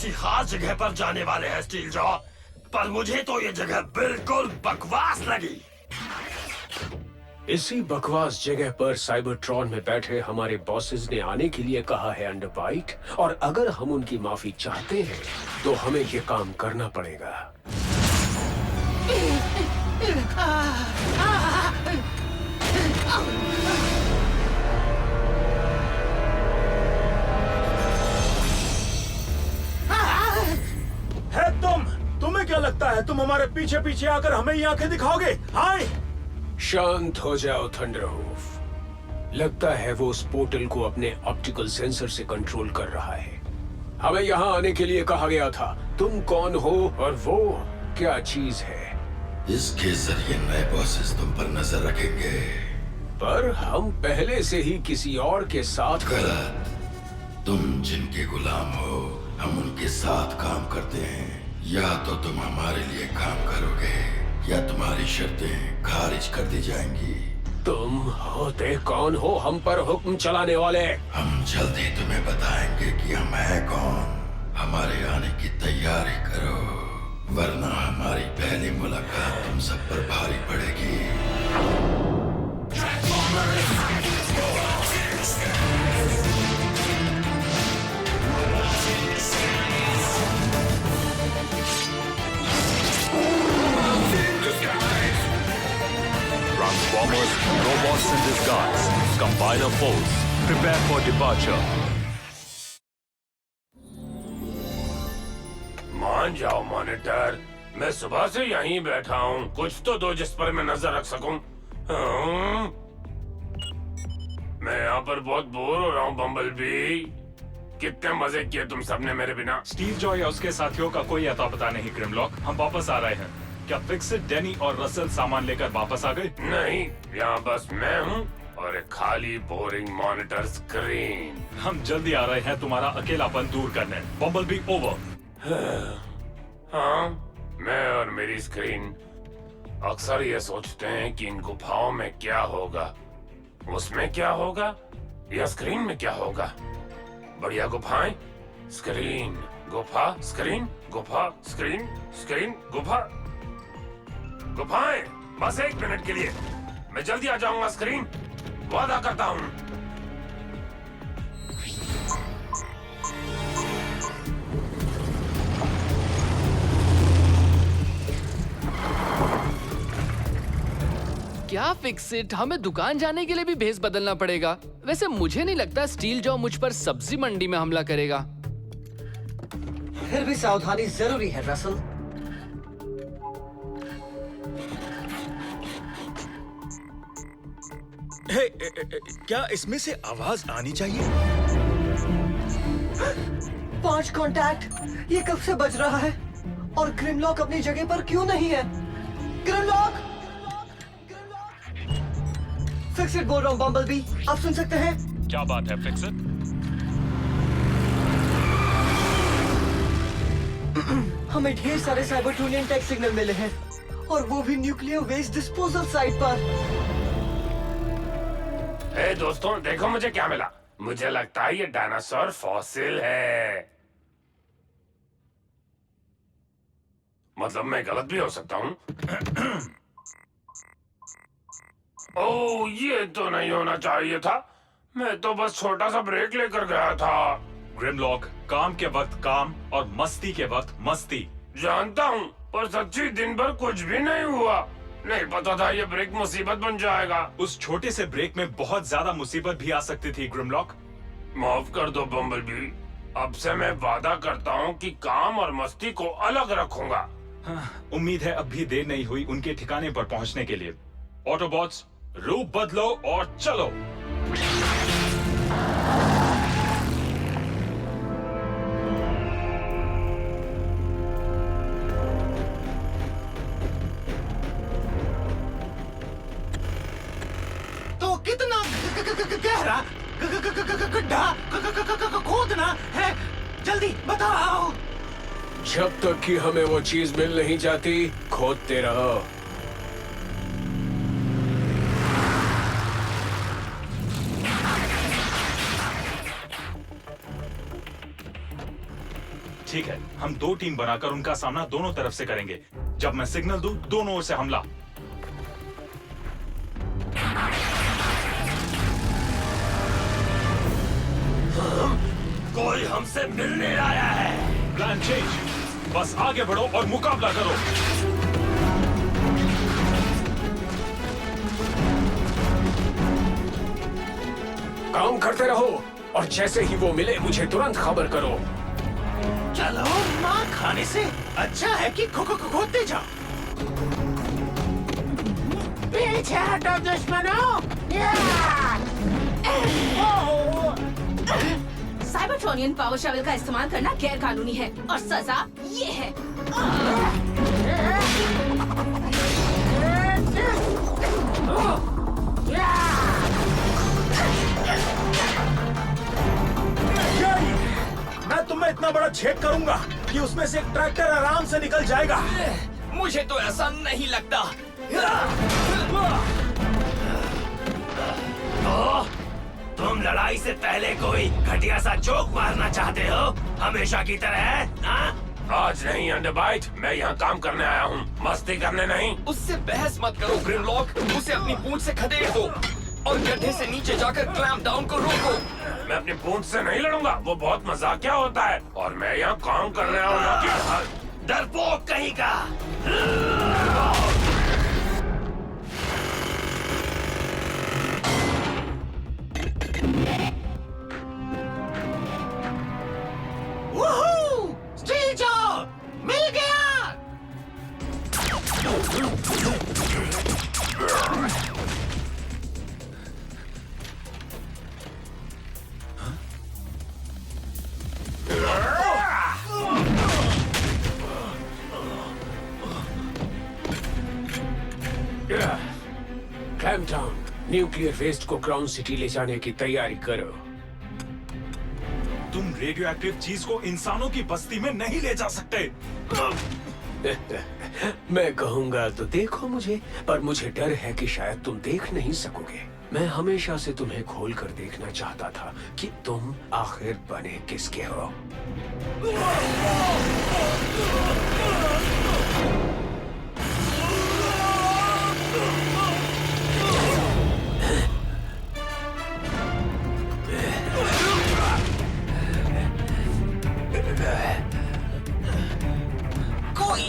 किसी खास जगह पर जाने वाले हैं स्टील जॉ, पर मुझे तो ये जगह बिल्कुल बकवास लगी। इसी बकवास जगह पर साइबरट्रॉन में बैठे हमारे बॉसेस ने आने के लिए कहा है अंडरबाइट, और अगर हम उनकी माफी चाहते हैं तो हमें ये काम करना पड़ेगा। है तुम्हें क्या लगता है तुम हमारे पीछे पीछे आकर हमें ये आंखें दिखाओगे? हाय, शांत हो जाओ थंडरहूफ। लगता है वो उस पोर्टल को अपने ऑप्टिकल सेंसर से कंट्रोल कर रहा है। हमें यहाँ आने के लिए कहा गया था। तुम कौन हो और वो क्या चीज है? इसके जरिए नए बॉसेस तुम पर नजर रखेंगे। पर हम पहले से ही किसी और के साथ। गलत। तुम जिनके गुलाम हो, हम उनके साथ काम करते हैं। या तो तुम हमारे लिए काम करोगे या तुम्हारी शर्तें खारिज कर दी जाएंगी। तुम होते कौन हो हम पर हुक्म चलाने वाले? हम जल्दी तुम्हें बताएंगे कि हम हैं कौन। हमारे आने की तैयारी करो, वरना हमारी पहली मुलाकात तुम सब पर भारी पड़ेगी। Transformers, robots in disguise, combiner force, prepare for departure. मान जाओ मॉनिटर, मैं सुबह से यहीं बैठा हूँ। कुछ तो दो जिस पर मैं नजर रख सकूं। मैं यहाँ पर बहुत बोर हो रहा हूँ बम्बलबी। कितने मजे किए तुम सबने मेरे बिना। स्टीव जॉय और उसके साथियों का कोई अता पता नहीं ग्रिमलॉक। हम वापस आ रहे हैं। क्या फिक्सिट, डैनी और रसल सामान लेकर वापस आ गए? नहीं, यहाँ बस मैं हूँ और एक खाली बोरिंग मॉनिटर स्क्रीन। हम जल्दी आ रहे हैं तुम्हारा अकेलापन दूर करने। Bumblebee over. हाँ, मैं और मेरी स्क्रीन अक्सर ये सोचते हैं कि इन गुफाओं में क्या होगा, उसमें क्या होगा या स्क्रीन में क्या होगा। बढ़िया गुफाएं, स्क्रीन, गुफा, स्क्रीन, गुफा, स्क्रीन, स्क्रीन, गुफा, गुफाएं। बस 1 मिनट के लिए मैं जल्दी आ जाऊंगा स्क्रीन, वादा करता हूँ। क्या फिक्सिट, हमें दुकान जाने के लिए भी भेस बदलना पड़ेगा। वैसे मुझे नहीं लगता स्टील जॉ मुझ पर सब्जी मंडी में हमला करेगा। फिर भी सावधानी जरूरी है रसल। क्या इसमें से आवाज आनी चाहिए? 5 कांटेक्ट, ये कब से बज रहा है? और ग्रिमलॉक अपनी जगह पर क्यों नहीं है? ग्रिमलॉक! फिक्सिट बोल रहा हूँ बम्बलबी, आप सुन सकते हैं? क्या बात है फिक्सिट? हमें ढेर सारे साइबरट्रोनियन टेक सिग्नल मिले हैं, और वो भी न्यूक्लियर वेस्ट डिस्पोजल साइट पर। ए दोस्तों, देखो मुझे क्या मिला। मुझे लगता है ये डायनासोर फॉसिल है। मतलब मैं गलत भी हो सकता हूँ। ओह, ये तो नहीं होना चाहिए था। मैं तो बस छोटा सा ब्रेक लेकर गया था। ग्रिमलॉक, काम के वक्त काम और मस्ती के वक्त मस्ती। जानता हूँ, पर सच्ची दिन भर कुछ भी नहीं हुआ। नहीं पता था ये ब्रेक मुसीबत बन जाएगा। उस छोटे से ब्रेक में बहुत ज्यादा मुसीबत भी आ सकती थी ग्रिमलॉक। माफ कर दो बम्बलबी, अब से मैं वादा करता हूँ कि काम और मस्ती को अलग रखूंगा। उम्मीद है अब भी देर नहीं हुई उनके ठिकाने पर पहुंचने के लिए। ऑटोबॉट्स, रूप बदलो और चलो। तो कितना गहरा गड्ढा खोदना है? जल्दी बताओ। जब तक कि हमें वो चीज मिल नहीं जाती, खोदते रहो। ठीक है, हम 2 टीम बनाकर उनका सामना दोनों तरफ से करेंगे। जब मैं सिग्नल दूं, दोनों ओर से हमला। कोई हमसे मिलने आया है। Plan change. बस आगे बढ़ो और मुकाबला करो। काम करते रहो और जैसे ही वो मिले मुझे तुरंत खबर करो। चलो, मार खाने से अच्छा है कि खोते जाओ। पीछे हटो दुश्मनों। साइबरट्रॉनियन पावर शवल का इस्तेमाल करना गैर कानूनी है और सजा ये है। मैं तुम्हें इतना बड़ा छेद करूंगा कि उसमें से एक ट्रैक्टर आराम से निकल जाएगा। मुझे तो ऐसा नहीं लगता। तुम लड़ाई से पहले कोई घटिया सा जोक मारना चाहते हो, हमेशा की तरह? आज नहीं अंडरबाइट, मैं यहाँ काम करने आया हूँ, मस्ती करने नहीं। उससे बहस मत करो ग्रिमलॉक, उसे अपनी पूंछ से खदेड़ दो और गड्ढे से नीचे जाकर क्लैंप डाउन को रोको। मैं अपनी पूंछ से नहीं लड़ूंगा, वो बहुत मजाकिया होता है और मैं यहाँ काम करने आया हूँ। डरपोक कहीं का। स्टील जॉ, मिल गया। क्लैम्प डाउन, न्यूक्लियर वेस्ट को ग्राउंड सिटी ले जाने की तैयारी करो। तुम रेडियो एक्टिव चीज को इंसानों की बस्ती में नहीं ले जा सकते। मैं कहूंगा तो देखो मुझे, पर मुझे डर है कि शायद तुम देख नहीं सकोगे। मैं हमेशा से तुम्हें खोल कर देखना चाहता था कि तुम आखिर बने किसके हो। कोई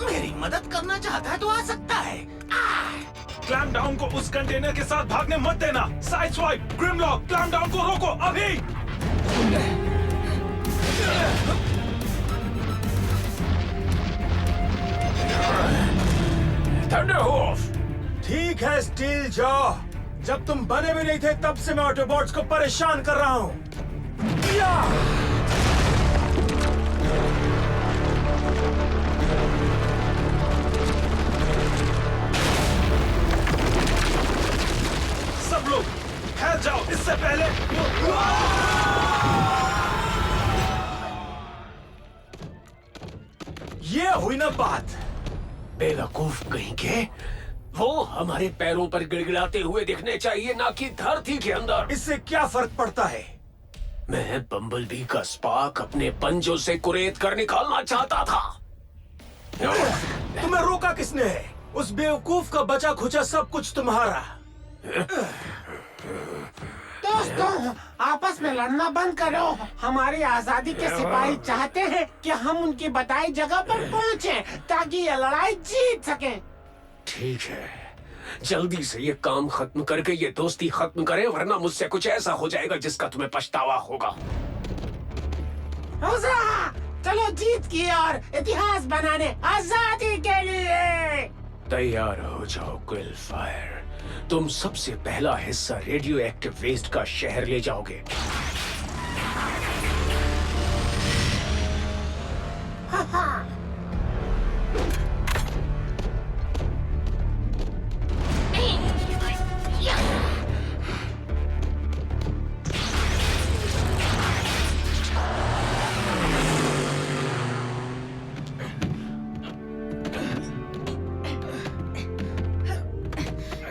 मेरी मदद करना चाहता है तो आ सकता है। क्लैंप डाउन को उस कंटेनर के साथ भागने मत देना। साइड स्वाइप, ग्रिमलॉक, क्लैंप डाउन को रोको अभी। थंडरहोफ, ठीक है स्टील जॉ, जब तुम बने भी नहीं थे तब से मैं ऑटोबॉट्स को परेशान कर रहा हूँ। सब लोग ठहर जाओ, इससे पहले। ये हुई ना बात। बेवकूफ कहीं के, वो हमारे पैरों पर गिड़गिड़ाते हुए दिखने चाहिए, ना कि धरती के अंदर। इससे क्या फर्क पड़ता है? मैं बम्बलबी का स्पार्क अपने पंजों से कुरेद कर निकालना चाहता था। तुम्हें रोका किसने है? उस बेवकूफ का बचा खुचा सब कुछ तुम्हारा। दोस्तों, आपस में लड़ना बंद करो। हमारी आजादी के सिपाही चाहते हैं कि हम उनकी बताई जगह पर पहुंचे ताकि ये लड़ाई जीत सकें। ठीक है, जल्दी से ये काम खत्म करके ये दोस्ती खत्म करें, वरना मुझसे कुछ ऐसा हो जाएगा जिसका तुम्हें पछतावा होगा। चलो जीत की और इतिहास बनाने आजादी के लिए तैयार हो जाओ क्विलफायर। तुम सबसे पहला हिस्सा रेडियो एक्टिव वेस्ट का शहर ले जाओगे।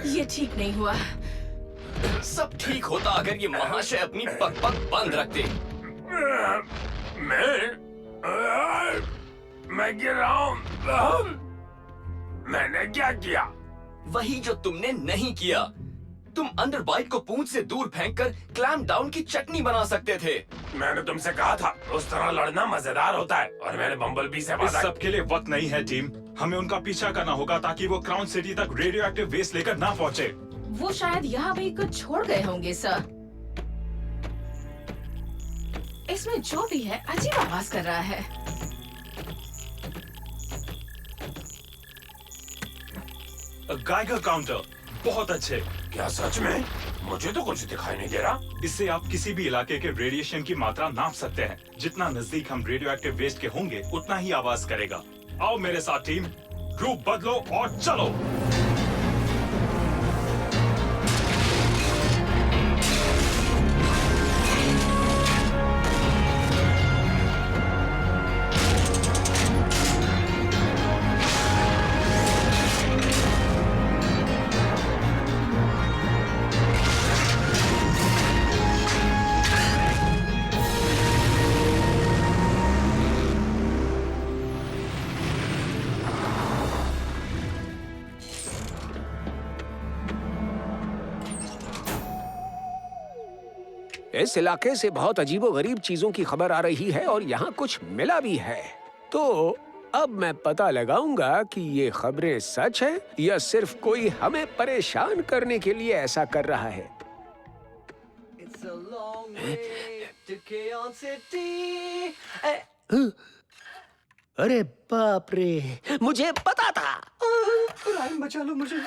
ये ठीक नहीं हुआ। सब ठीक होता अगर ये महाशय अपनी पग बंद रखते। मैं मैं गिर रहा हूँ। मैंने क्या किया? वही जो तुमने नहीं किया। तुम अंडरबाइट को पूंछ से दूर फेंककर क्लैम डाउन की चटनी बना सकते थे। मैंने तुमसे कहा था उस तरह लड़ना मजेदार होता है, और मैंने बम्बलबी से इस वादा। सब के लिए वक्त नहीं है टीम। हमें उनका पीछा करना होगा ताकि वो क्राउन सिटी तक रेडियो एक्टिव वेस्ट लेकर ना पहुंचे। वो शायद यहाँ भी कुछ छोड़ गए होंगे सर। इसमें जो भी है अजीब आवाज कर रहा है। गाइगर काउंटर बहुत अच्छे। क्या सच में? मुझे तो कुछ दिखाई नहीं दे रहा। इससे आप किसी भी इलाके के रेडिएशन की मात्रा नाप सकते हैं। जितना नजदीक हम रेडियो एक्टिव वेस्ट के होंगे उतना ही आवाज करेगा। आओ मेरे साथ टीम, रूप बदलो और चलो। इस इलाके से बहुत अजीबोगरीब चीजों की खबर आ रही है और यहाँ कुछ मिला भी है। तो अब मैं पता लगाऊंगा कि ये खबरें सच हैं या सिर्फ कोई हमें परेशान करने के लिए ऐसा कर रहा है। It's a long way to Chaos City. अरे बाप रे, मुझे पता था। रायन बचा लो मुझे।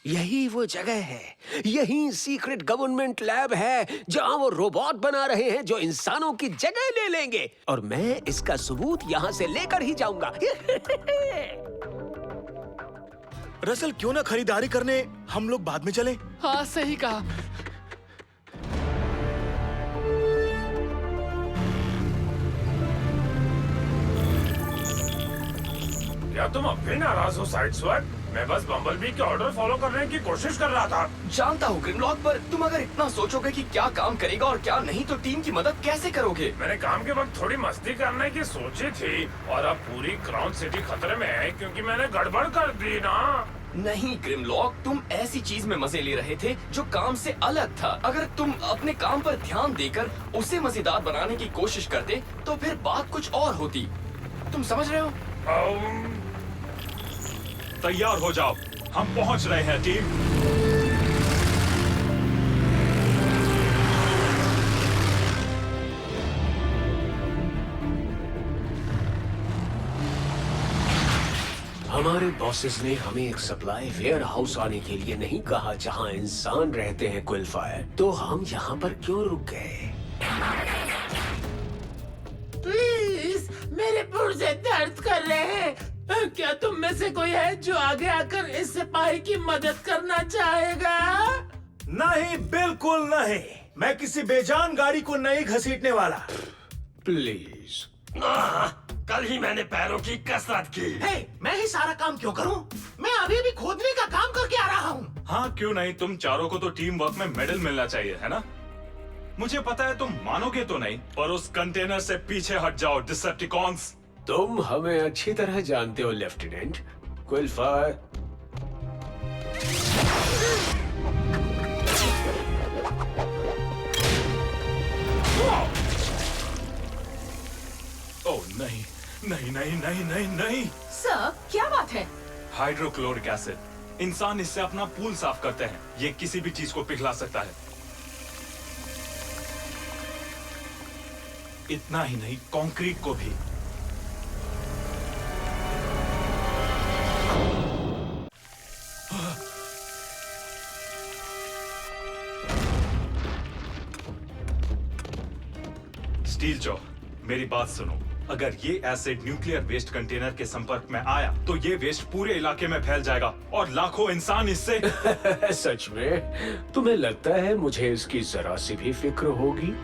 यही वो जगह है, यही सीक्रेट गवर्नमेंट लैब है जहां वो रोबोट बना रहे हैं जो इंसानों की जगह ले लेंगे, और मैं इसका सबूत यहां से लेकर ही जाऊंगा। रसल, क्यों ना खरीदारी करने हम लोग बाद में चले? हाँ सही कहा। क्या तुम अब भी नाराज हो साइड स्वैप? मैं बस बम्बलबी के ऑर्डर फॉलो करने की कोशिश कर रहा था। जानता हूँ ग्रिमलॉक, पर तुम अगर इतना सोचोगे कि क्या काम करेगा और क्या नहीं तो टीम की मदद कैसे करोगे? मैंने काम के वक्त थोड़ी मस्ती करने की सोची थी, और अब पूरी क्राउन सिटी खतरे में है क्योंकि मैंने गड़बड़ कर दी ना। नहीं ग्रिमलॉक, तुम ऐसी चीज में मजे ले रहे थे जो काम से अलग था। अगर तुम अपने काम पर ध्यान देकर उसे मजेदार बनाने की कोशिश करते तो फिर बात कुछ और होती। तुम समझ रहे हो? तैयार हो जाओ, हम पहुंच रहे हैं टीम। हमारे बॉसेस ने हमें एक सप्लाई वेयर हाउस आने के लिए नहीं कहा जहां इंसान रहते हैं क्विलफायर, तो हम यहाँ पर क्यों रुक गए? प्लीज, मेरे पुर्जे दर्द कर रहे हैं। क्या तुम में से कोई है जो आगे आकर इस सिपाही की मदद करना चाहेगा? नहीं, बिल्कुल नहीं। मैं किसी बेजान गाड़ी को नहीं घसीटने वाला। प्लीज। कल ही मैंने पैरों की कसरत की। मैं ही सारा काम क्यों करूं? मैं अभी भी खोदने का काम करके आ रहा हूं। हाँ क्यों नहीं, तुम चारों को तो टीम वर्क में मेडल मिलना चाहिए, है ना? मुझे पता है तुम मानोगे तो नहीं, पर उस कंटेनर से पीछे हट जाओ डिसेप्टिकॉन्स। तुम हमें अच्छी तरह जानते हो लेफ्टिनेंट क्विलफायर। ओह नहीं नहीं नहीं नहीं नहीं नहीं। सर क्या बात है? Hydrochloric acid. इंसान इससे अपना पूल साफ करते हैं। ये किसी भी चीज को पिघला सकता है। इतना ही नहीं, कंक्रीट को भी। स्टील जॉ, मेरी बात सुनो। अगर ये एसिड न्यूक्लियर वेस्ट कंटेनर के संपर्क में आया तो ये वेस्ट पूरे इलाके में फैल जाएगा और लाखों इंसान इससे। सच में? तुम्हें लगता है मुझे इसकी जरा सी भी फिक्र होगी?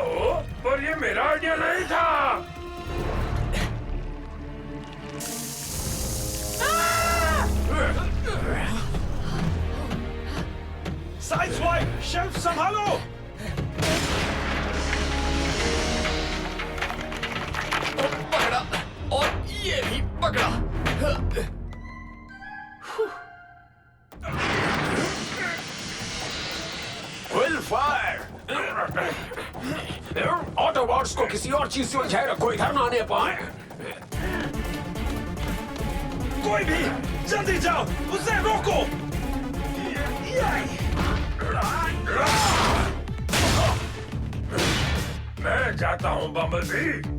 हो, पर ये मेरा आइडिया नहीं था। साइड स्वाइप, शेल्फ संभालो। पकड़ा और ये भी पकड़ा। Will fire. ऑटोबॉट्स को किसी और चीज से उलझाए रखो, इधर ना आने पाए। कोई भी जल्दी जाओ, उसे रोको। मैं जाता हूँ बम्बलबी।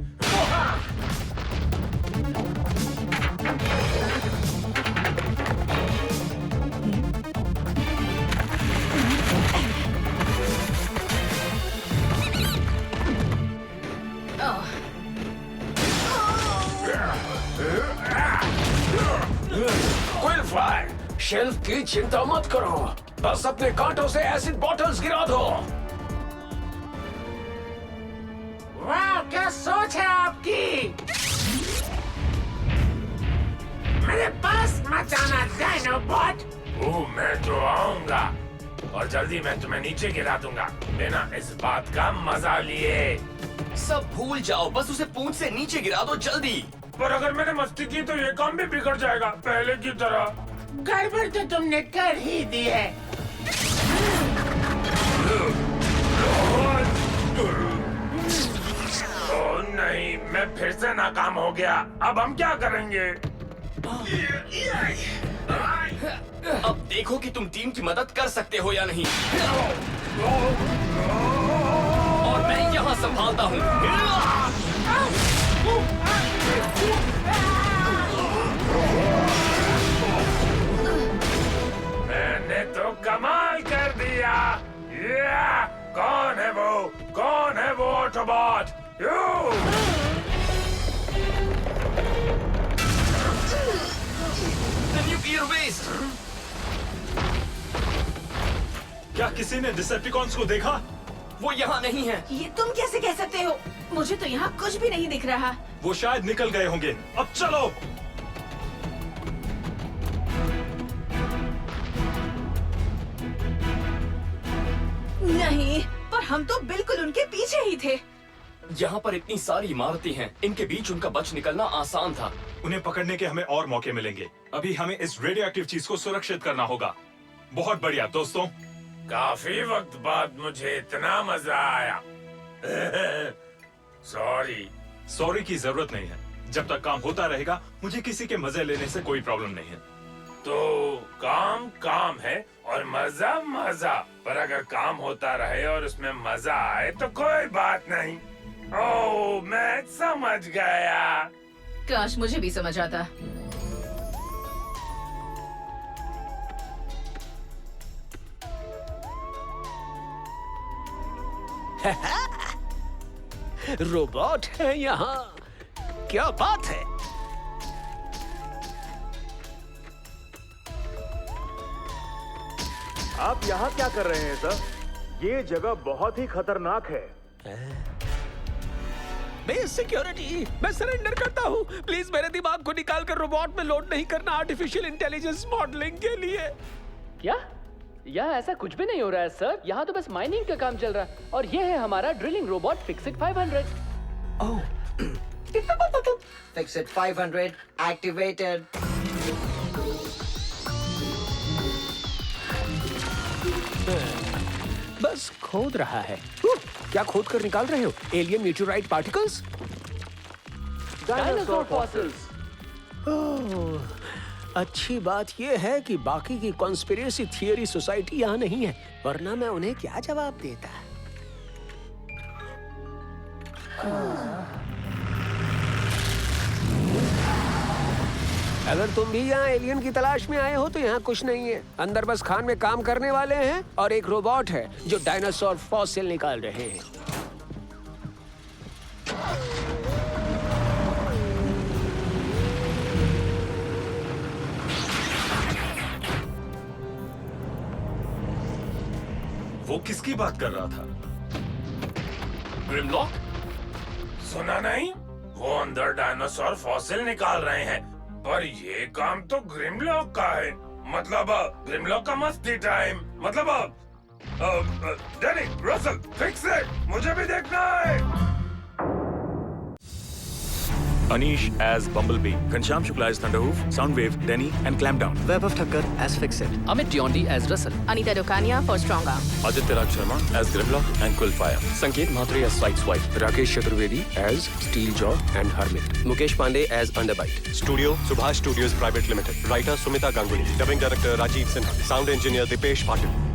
विल फायर, शेल्फ की चिंता मत करो, बस अपने कांटों से एसिड बॉटल्स गिरा दो। वाह, क्या सोच है आपकी। मेरे पास मत आना डायनोबॉट। मैं तो आऊंगा और जल्दी मैं तुम्हें नीचे गिरा दूंगा बिना इस बात का मजा लिए। सब भूल जाओ, बस उसे पूंछ से नीचे गिरा दो जल्दी। पर अगर मैंने मस्ती की तो ये काम भी बिगड़ जाएगा पहले की तरह। गड़बड़ तो तुमने कर ही दी है। ओह नहीं, मैं फिर से नाकाम हो गया। अब हम क्या करेंगे? अब देखो कि तुम टीम की मदद कर सकते हो या नहीं। और मैं यहाँ संभालता हूँ। मैंने तो कमाल कर दिया। कौन है वो? कौन है वो ऑटोबॉट? Nuclear waste. क्या किसी ने डिसेप्टिकॉन्स को देखा? वो यहाँ नहीं है। ये तुम कैसे कह सकते हो? मुझे तो यहाँ कुछ भी नहीं दिख रहा। वो शायद निकल गए होंगे। अब चलो। नहीं, पर हम तो बिल्कुल उनके पीछे ही थे। यहाँ पर इतनी सारी इमारतें हैं, इनके बीच उनका बच निकलना आसान था। उन्हें पकड़ने के हमें और मौके मिलेंगे। अभी हमें इस रेडियो एक्टिव चीज को सुरक्षित करना होगा। बहुत बढ़िया दोस्तों। काफी वक्त बाद मुझे इतना मजा आया। सॉरी की जरूरत नहीं है। जब तक काम होता रहेगा, मुझे किसी के मजे लेने से कोई प्रॉब्लम नहीं है। तो काम काम है और मजा मजा, पर अगर काम होता रहे और उसमें मजा आए तो कोई बात नहीं। ओह, मैं समझ गया। काश मुझे भी समझ आता। रोबोट है यहाँ, क्या बात है। आप यहाँ क्या कर रहे हैं सर? ये जगह बहुत ही खतरनाक है। बेस सिक्योरिटी, मैं सरेंडर करता हूँ। प्लीज मेरे दिमाग को निकाल कर रोबोट में लोड नहीं करना आर्टिफिशियल इंटेलिजेंस मॉडलिंग के लिए। क्या? यहाँ ऐसा कुछ भी नहीं हो रहा है सर। यहाँ तो बस माइनिंग का काम चल रहा है और ये है हमारा drilling robot Fixit 500। Fixit 500 activated. बस खोद रहा है। क्या खोद कर निकाल रहे हो? Alien meteorite particles? Dinosaur fossils. अच्छी बात यह है कि बाकी की कॉन्स्पिरेसी थियरी सोसाइटी यहाँ नहीं है, वरना मैं उन्हें क्या जवाब देता। अगर तुम भी यहाँ एलियन की तलाश में आए हो तो यहाँ कुछ नहीं है। अंदर बस खान में काम करने वाले हैं और एक रोबोट है जो डायनासोर फॉसिल निकाल रहे हैं। वो किसकी बात कर रहा था? ग्रिमलॉक? सुना नहीं? वो अंदर डायनासोर फॉसिल निकाल रहे हैं, पर ये काम तो ग्रिमलॉक का है। मतलब ग्रिमलॉक का मस्ती टाइम। मतलब डैनी, रसल, फिक्स इट, मुझे भी देखना है। Anish as Bumblebee, Ghanshyam Shukla as Thunderhoof, Soundwave, Denny and Clampdown. Web of Thakkar as Fixit. Amit Diondi as Russell. Anita Dokania for Strong Arm. Aditya Raj Sharma as Grimlock and Quillfire. संकेत Mhatre as Sideswipe. Rakesh Chaturvedi as Steeljaw and Hermit. Mukesh Pandey as Underbite. Studio Subhash Studios Private Limited. Writer Sumita Ganguly. Dubbing Director Rajiv Sinha. Sound Engineer Dipesh Patil.